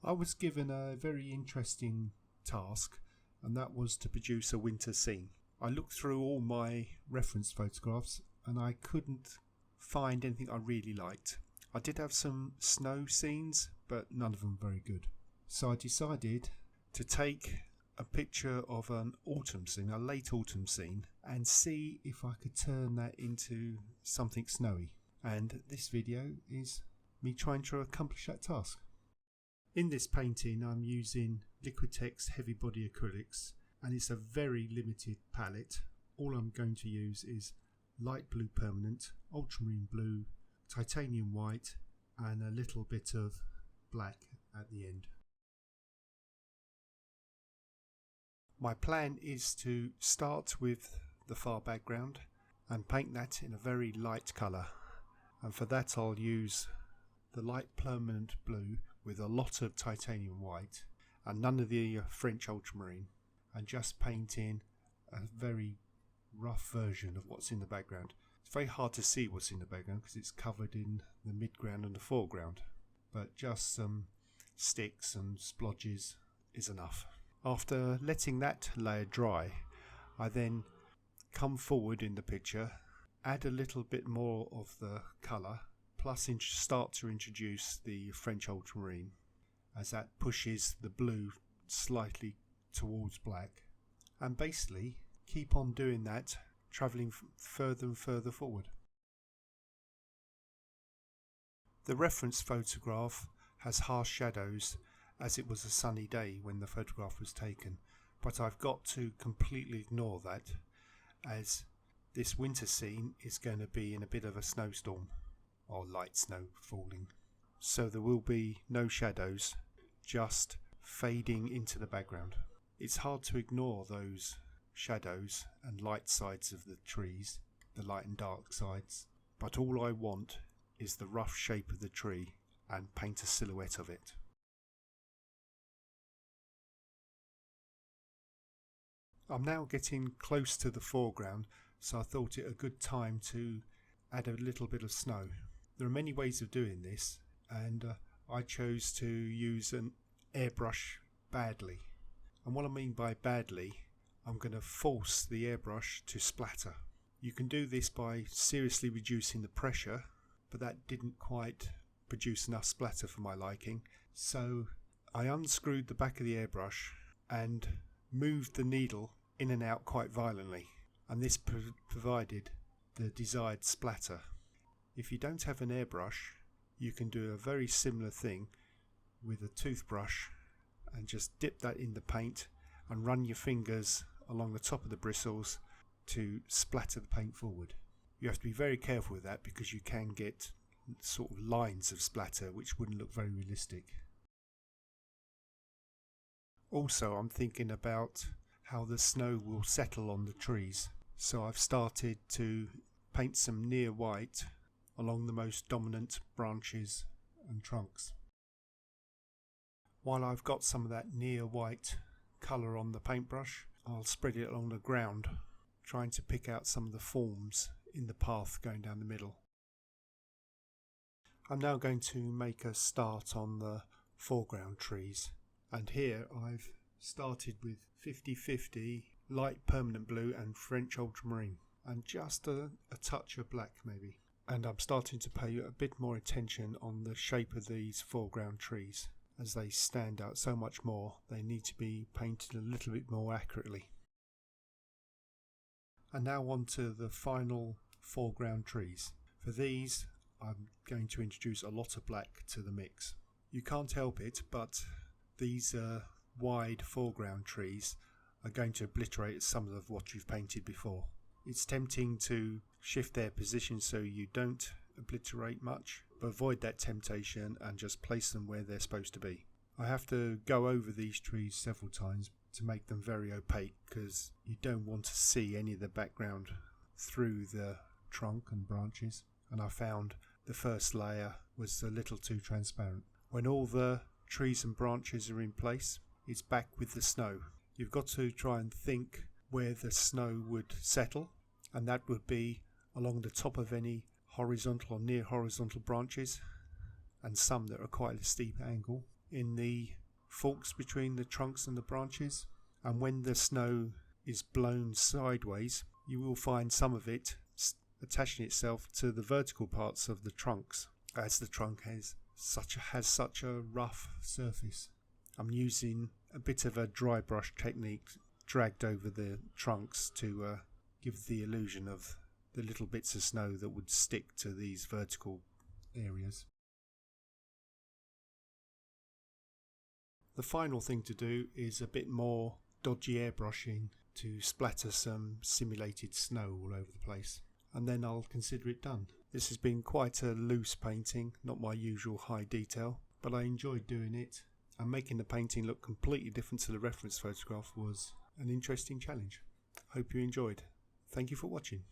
I was given a very interesting task, and that was to produce a winter scene. I looked through all my reference photographs and I couldn't find anything I really liked. I did have some snow scenes, but none of them very good. So I decided to take a picture of an autumn scene, a late autumn scene, and see if I could turn that into something snowy. And this video is me trying to accomplish that task. In this painting I'm using Liquitex heavy body acrylics, and it's a very limited palette. All I'm going to use is light blue permanent, ultramarine blue, titanium white and a little bit of black at the end. My plan is to start with the far background and paint that in a very light colour, and for that I'll use the light permanent blue with a lot of titanium white and none of the French ultramarine, and just paint in a very rough version of what's in the background. It's very hard to see what's in the background because it's covered in the midground and the foreground, but just some sticks and splodges is enough. After letting that layer dry, I then come forward in the picture, add a little bit more of the colour, plus start to introduce the French ultramarine, as that pushes the blue slightly towards black, and basically keep on doing that, travelling further and further forward. The reference photograph has harsh shadows as it was a sunny day when the photograph was taken, but I've got to completely ignore that as this winter scene is going to be in a bit of a snowstorm or light snow falling, so there will be no shadows, just fading into the background. It's hard to ignore those shadows and light sides of the trees, the light and dark sides, but all I want is the rough shape of the tree and paint a silhouette of it. I'm now getting close to the foreground, so I thought it a good time to add a little bit of snow. There are many ways of doing this, and I chose to use an airbrush badly. And what I mean by badly, I'm going to force the airbrush to splatter. You can do this by seriously reducing the pressure, but that didn't quite produce enough splatter for my liking. So I unscrewed the back of the airbrush and moved the needle in and out quite violently, and this provided the desired splatter. If you don't have an airbrush, you can do a very similar thing with a toothbrush and just dip that in the paint and run your fingers along the top of the bristles to splatter the paint forward. You have to be very careful with that because you can get sort of lines of splatter which wouldn't look very realistic. Also, I'm thinking about how the snow will settle on the trees, so I've started to paint some near white along the most dominant branches and trunks. While I've got some of that near white colour on the paintbrush, I'll spread it along the ground, trying to pick out some of the forms in the path going down the middle. I'm now going to make a start on the foreground trees, and here I've started with 50-50 light permanent blue and French ultramarine, and just a touch of black maybe. And I'm starting to pay a bit more attention on the shape of these foreground trees. As they stand out so much more, they need to be painted a little bit more accurately. And now on to the final foreground trees. For these, I'm going to introduce a lot of black to the mix. You can't help it, but these wide foreground trees are going to obliterate some of what you've painted before. It's tempting to shift their position so you don't obliterate much, but avoid that temptation and just place them where they're supposed to be. I have to go over these trees several times to make them very opaque because you don't want to see any of the background through the trunk and branches, and I found the first layer was a little too transparent. When all the trees and branches are in place, it's back with the snow. You've got to try and think where the snow would settle, and that would be along the top of any horizontal or near horizontal branches, and some that are quite a steep angle, in the forks between the trunks and the branches, and when the snow is blown sideways, you will find some of it attaching itself to the vertical parts of the trunks, as the trunk has such a rough surface. I'm using a bit of a dry brush technique dragged over the trunks to give the illusion of the little bits of snow that would stick to these vertical areas. The final thing to do is a bit more dodgy airbrushing to splatter some simulated snow all over the place, and then I'll consider it done. This has been quite a loose painting, not my usual high detail, but I enjoyed doing it, and making the painting look completely different to the reference photograph was an interesting challenge. Hope you enjoyed. Thank you for watching.